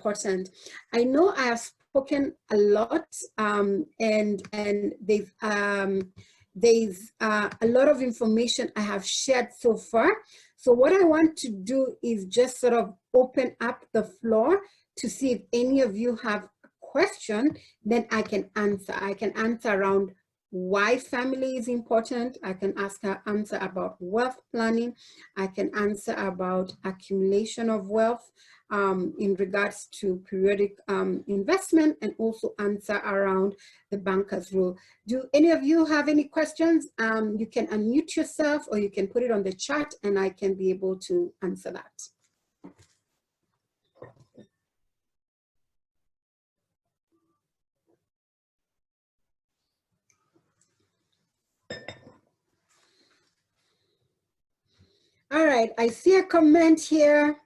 important. I know I have spoken a lot, and there's a lot of information I have shared so far. So what I want to do is just sort of open up the floor to see if any of you have a question, then I can answer. I can answer around why family is important. I can answer about wealth planning. I can answer about accumulation of wealth in regards to periodic investment, and also answer around the banker's rule. Do any of you have any questions? You can unmute yourself, or you can put it on the chat and I can be able to answer that. All right, I see a comment here.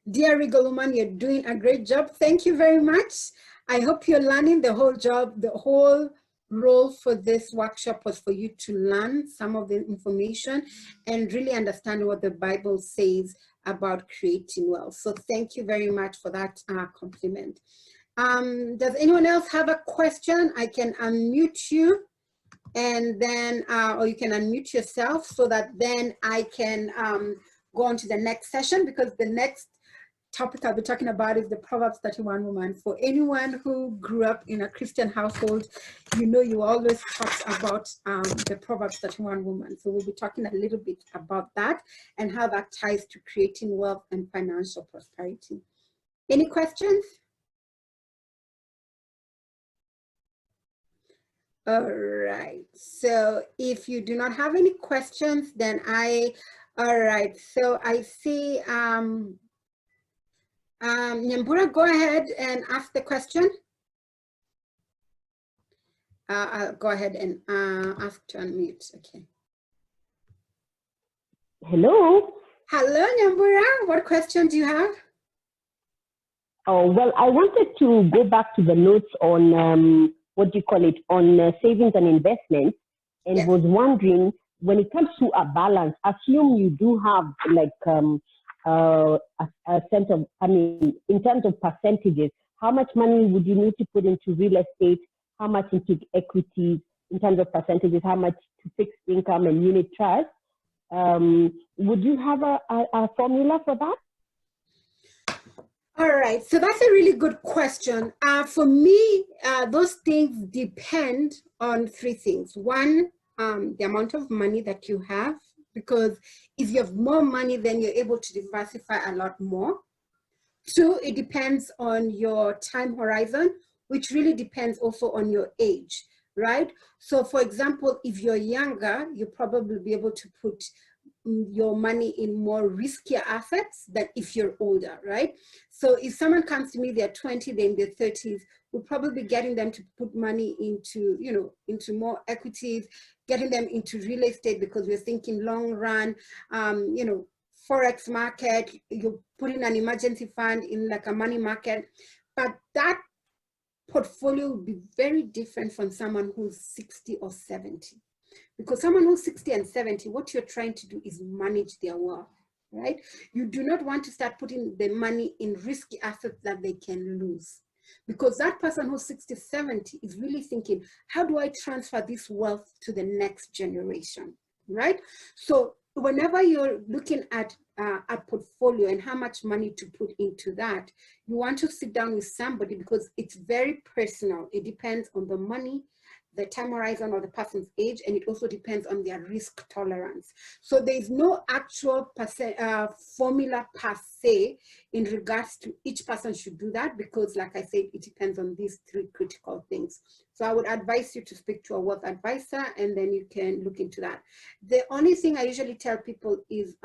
Dear Rigoluman, you're doing a great job. Thank you very much. I hope you're learning the whole job. The whole role for this workshop was for you to learn some of the information and really understand what the Bible says about creating wealth. So thank you very much for that compliment. Does anyone else have a question? I can unmute you, and then, or you can unmute yourself, so that then I can go on to the next session, because the next topic I'll be talking about is the Proverbs 31 woman. For anyone who grew up in a Christian household, you know you always talk about the Proverbs 31 woman. So we'll be talking a little bit about that and how that ties to creating wealth and financial prosperity. Any questions? All right, so if you do not have any questions, then all right, so I see, Nyambura, go ahead and ask the question. I'll go ahead and ask to unmute, okay. Hello. Hello, Nyambura, what question do you have? Oh, well, I wanted to go back to the notes on, what do you call it, on savings and investments, and yes, was wondering, when it comes to a balance, assume you do have like a sense of, I mean, in terms of percentages, how much money would you need to put into real estate, how much into equities, in terms of percentages, how much to fixed income and unit trust? Would you have a formula for that? All right, so that's a really good question. For me, those things depend on three things. One, the amount of money that you have, because if you have more money, then you're able to diversify a lot more. Two, it depends on your time horizon, which really depends also on your age, right? So for example, if you're younger, you'll probably be able to put your money in more riskier assets than if you're older, right? So if someone comes to me, they're 20, they're in their 30s, we'll probably be getting them to put money into, you know, into more equities, getting them into real estate, because we're thinking long run, you know, Forex market, you're putting an emergency fund in like a money market, but that portfolio will be very different from someone who's 60 or 70. Because someone who's 60 and 70, what you're trying to do is manage their wealth, right? You do not want to start putting the money in risky assets that they can lose. Because that person who's 60, 70 is really thinking, how do I transfer this wealth to the next generation, right? So whenever you're looking at a portfolio and how much money to put into that, you want to sit down with somebody, because it's very personal. It depends on the money, the time horizon, or the person's age, and it also depends on their risk tolerance. So there's no actual formula per se in regards to each person should do that, because like I said, it depends on these three critical things. So I would advise you to speak to a wealth advisor, and then you can look into that. The only thing I usually tell people is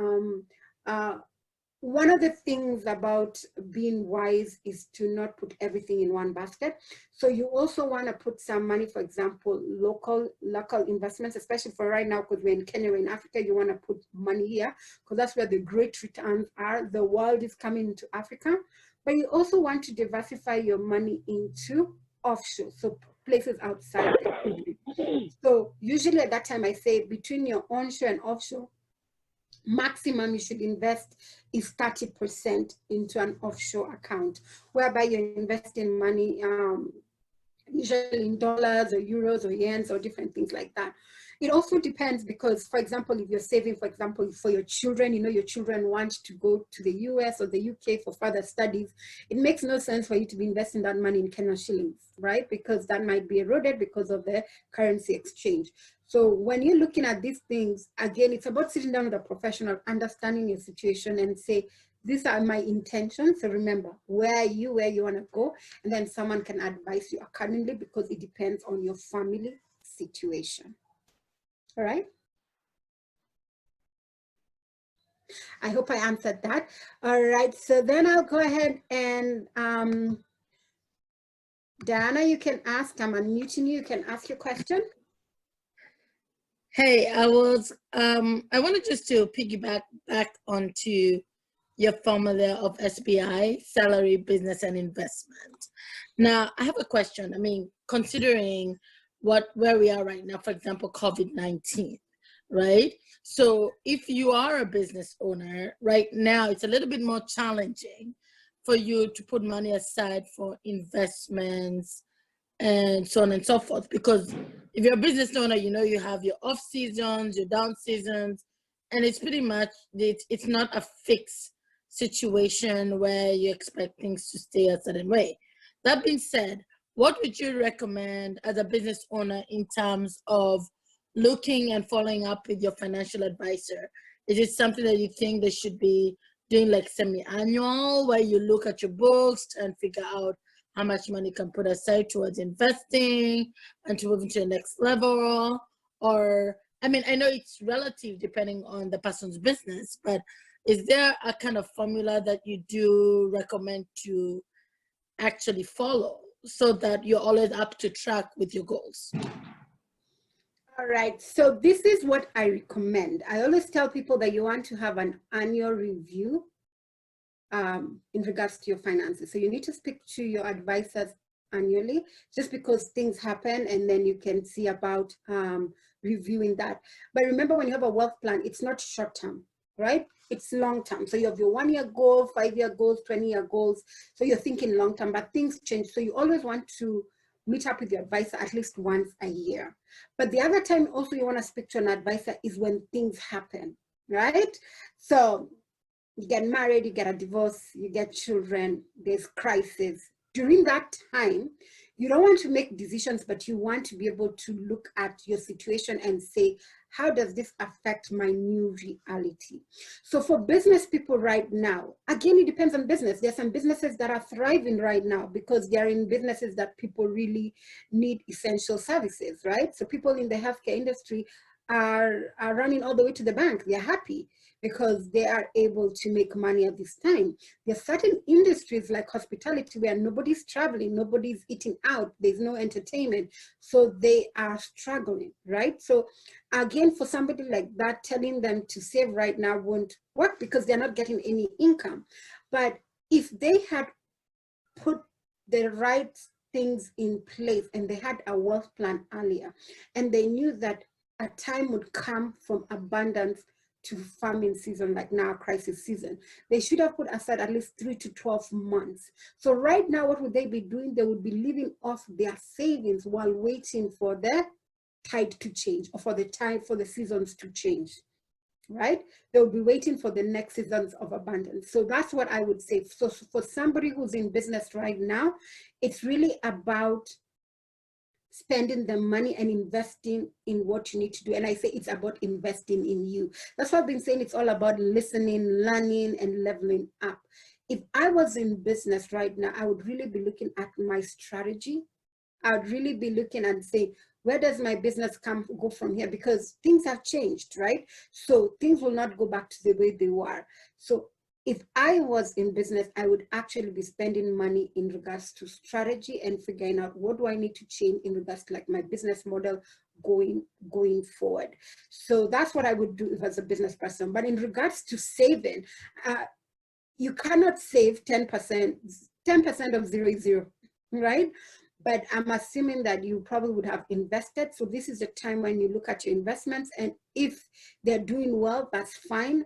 one of the things about being wise is to not put everything in one basket. So you also want to put some money, for example, local investments, especially for right now, because we're in Kenya, we're in Africa, you want to put money here, because that's where the great returns are. The world is coming into Africa, but you also want to diversify your money into offshore, so places outside the country. So usually at that time I say between your onshore and offshore, maximum you should invest is 30% into an offshore account, whereby you're investing money usually in dollars or euros or yens or different things like that. It also depends because, for example, if you're saving, for example, for your children, you know, your children want to go to the US or the UK for further studies, it makes no sense for you to be investing that money in Kenyan shillings, right? Because that might be eroded because of the currency exchange. So when you're looking at these things, again, it's about sitting down with a professional, understanding your situation and say, these are my intentions. So remember, where you want to go, and then someone can advise you accordingly because it depends on your family situation. All right. I hope I answered that. All right. So then I'll go ahead and Diana, you can ask. I'm unmuting you. You can ask your question. Hey, I wanted just to piggyback back onto your formula of SBI, salary, business, and investment. Now, I have a question. I mean, considering where we are right now, for example, COVID-19, right? So if you are a business owner right now, it's a little bit more challenging for you to put money aside for investments and so on and so forth, because if you're a business owner, you know, you have your off seasons, your down seasons, and it's pretty much, it's not a fixed situation where you expect things to stay a certain way. That being said, what would you recommend as a business owner in terms of looking and following up with your financial advisor? Is it something that you think they should be doing like semi-annual, where you look at your books and figure out how much money you can put aside towards investing and to move to the next level? Or, I mean, I know it's relative depending on the person's business, but is there a kind of formula that you do recommend to actually follow so that you're always up to track with your goals? All right, so this is what I recommend. I always tell people that you want to have an annual review in regards to your finances. So you need to speak to your advisors annually, just because things happen, and then you can see about reviewing that. But remember, when you have a wealth plan, it's not short term, right? It's long term. So you have your 1 year goal, 5 year goals, 20 year goals. So you're thinking long term, but things change. So you always want to meet up with your advisor at least once a year. But the other time also you want to speak to an advisor is when things happen, right? So you get married, you get a divorce, you get children, there's crisis. During that time, you don't want to make decisions, but you want to be able to look at your situation and say, how does this affect my new reality? So for business people right now, again, it depends on business. There's some businesses that are thriving right now because they're in businesses that people really need essential services, right? So people in the healthcare industry are running all the way to the bank. They're happy because they are able to make money at this time. There are certain industries like hospitality where nobody's traveling, nobody's eating out, there's no entertainment, so they are struggling, right? So again, for somebody like that, telling them to save right now won't work because they're not getting any income. But if they had put the right things in place and they had a wealth plan earlier, and they knew that a time would come from abundance to farming season, like now, crisis season, they should have put aside at least 3 to 12 months. So right now, what would they be doing? They would be living off their savings while waiting for the tide to change, or for the seasons to change, right? They'll be waiting for the next seasons of abundance. So that's what I would say. So for somebody who's in business right now, it's really about spending the money and investing in what you need to do. And I say it's about investing in you. That's what I've been saying. It's all about listening, learning, and leveling up. If I was in business right now, I would really be looking at my strategy. I would really be looking and say, where does my business go from here? Because things have changed, right? So things will not go back to the way they were. So if I was in business, I would actually be spending money in regards to strategy and figuring out what do I need to change in regards to like my business model going forward. So that's what I would do if I was a business person. But in regards to saving, you cannot save 10%. 10% of zero is zero, right? but I'm assuming that you probably would have invested. So this is the time when you look at your investments, and if they're doing well, that's fine.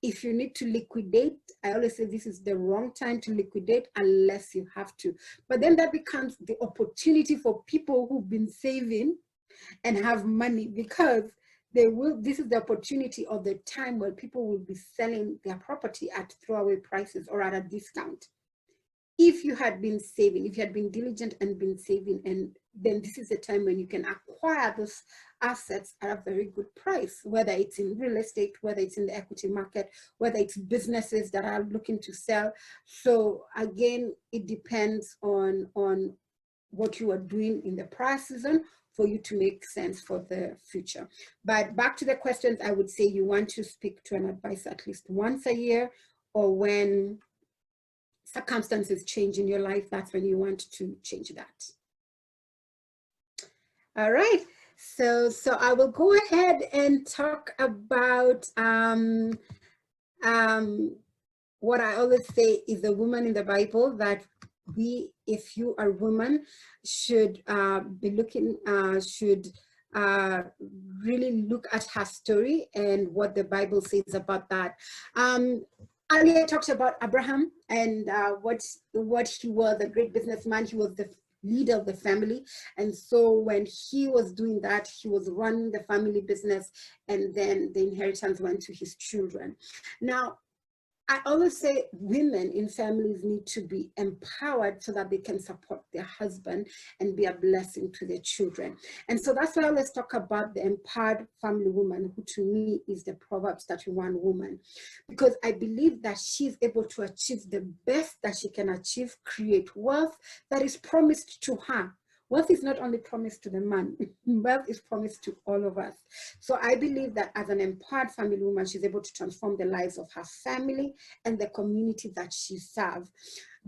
If you need to liquidate, I always say this is the wrong time to liquidate unless you have to. But then that becomes the opportunity for people who've been saving and have money, because this is the opportunity of the time where people will be selling their property at throwaway prices or at a discount. If you had been saving, if you had been diligent and been saving, and then this is the time when you can acquire those assets at a very good price, whether it's in real estate, whether it's in the equity market, whether it's businesses that are looking to sell. So again, it depends on what you are doing in the prior season for you to make sense for the future. But back to the questions, I would say you want to speak to an advisor at least once a year, or when circumstances change in your life, that's when you want to change that. All right, so I will go ahead and talk about what I always say is a woman in the Bible that we, if you are a woman, should be looking, should really look at her story and what the Bible says about that. Earlier I talked about Abraham and what he was, a great businessman. He was the leader of the family, and so when he was doing that, he was running the family business, and then the inheritance went to his children. Now, I always say women in families need to be empowered so that they can support their husband and be a blessing to their children. And so that's why I always talk about the empowered family woman, who to me is the Proverbs 31 woman, because I believe that she's able to achieve the best that she can achieve, create wealth that is promised to her. Wealth is not only promised to the man, wealth is promised to all of us. So I believe that as an empowered family woman, she's able to transform the lives of her family and the community that she serves.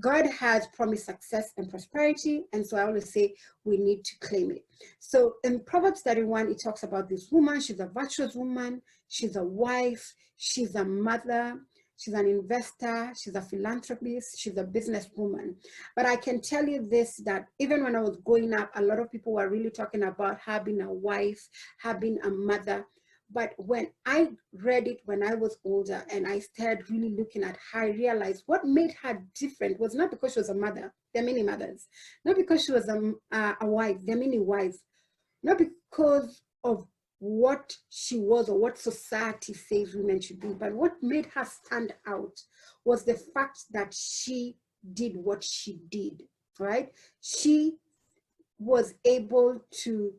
God has promised success and prosperity, and so I always say we need to claim it. So in Proverbs 31, it talks about this woman. She's a virtuous woman, she's a wife, she's a mother, she's an investor, she's a philanthropist, she's a businesswoman. But I can tell you this, that even when I was growing up, a lot of people were really talking about her being a wife, her being a mother. But when I read it when I was older and I started really looking at her, I realized what made her different was not because she was a mother. There are many mothers. Not because she was a wife. There are many wives. Not because of what she was or what society says women should be, but what made her stand out was the fact that she did what she did, right? She was able to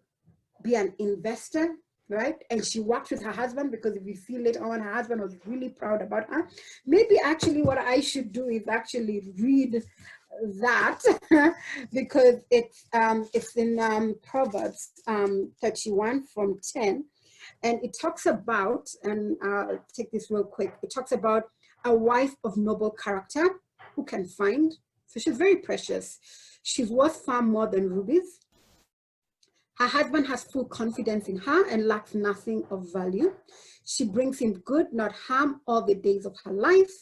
be an investor, right? And she worked with her husband, because if you see later on, her husband was really proud about her. Maybe actually what I should do is actually read that because it's in Proverbs 31 from 10, and it talks about, and I'll take this real quick, it talks about a wife of noble character who can find. So she's very precious. She's worth far more than rubies. Her husband has full confidence in her and lacks nothing of value. She brings him good, not harm, all the days of her life.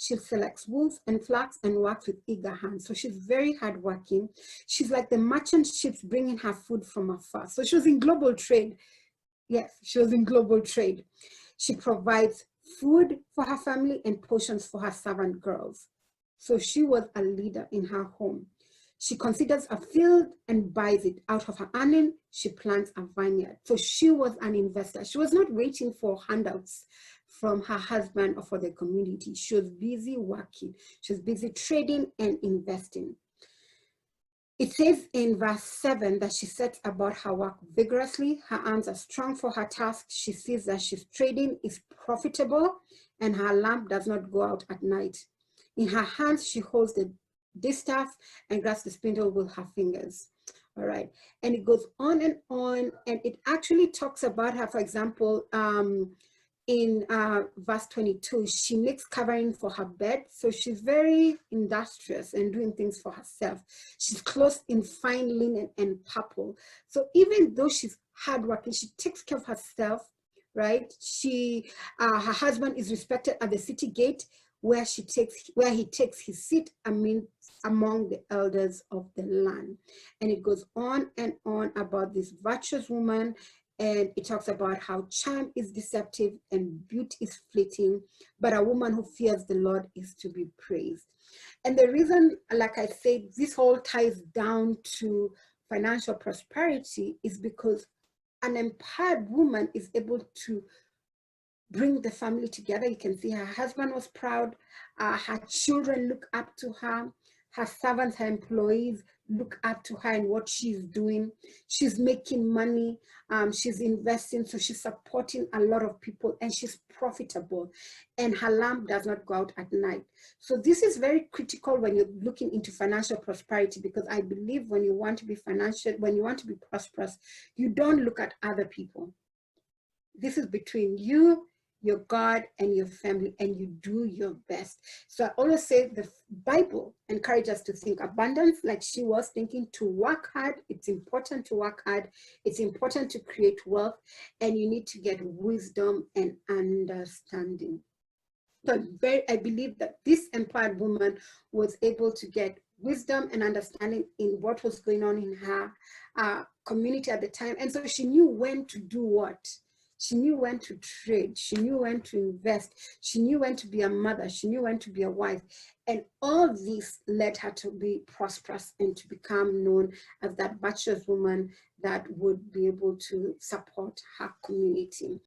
She selects wool and flax and works with eager hands. So she's very hardworking. She's like the merchant ships bringing her food from afar. So she was in global trade. Yes, she was in global trade. She provides food for her family and potions for her servant girls. So she was a leader in her home. She considers a field and buys it. Out of her earning, she plants a vineyard. So she was an investor. She was not waiting for handouts from her husband or for the community. She was busy working. She was busy trading and investing. It says in verse 7 that she sets about her work vigorously. Her arms are strong for her task. She sees that she's trading is profitable, and her lamp does not go out at night. In her hands, she holds the distaff and grasps the spindle with her fingers. All right, and it goes on, and it actually talks about her, for example, in verse 22, she makes covering for her bed. So she's very industrious and doing things for herself. She's clothed in fine linen and purple. So even though she's hardworking, she takes care of herself, right? Her husband is respected at the city gate. where he takes his seat among the elders of the land. And it goes on and on about this virtuous woman, and it talks about how charm is deceptive and beauty is fleeting, but a woman who fears the Lord is to be praised. And the reason, like I said, this all ties down to financial prosperity is because an empowered woman is able to bring the family together. You can see her husband was proud, her children look up to her, her servants, her employees look up to her and what she's doing. She's making money, she's investing, so she's supporting a lot of people, and she's profitable, and her lamp does not go out at night. So this is very critical when you're looking into financial prosperity, because I believe when you want to be prosperous, you don't look at other people. This is between you, your God, and your family, and you do your best. So I always say the Bible encourages us to think abundance, like she was thinking, to work hard. It's important to work hard. It's important to create wealth, and you need to get wisdom and understanding. So I believe that this empowered woman was able to get wisdom and understanding in what was going on in her community at the time. And so she knew when to do what. She knew when to trade. She knew when to invest. She knew when to be a mother. She knew when to be a wife. And all this led her to be prosperous and to become known as that virtuous woman that would be able to support her community.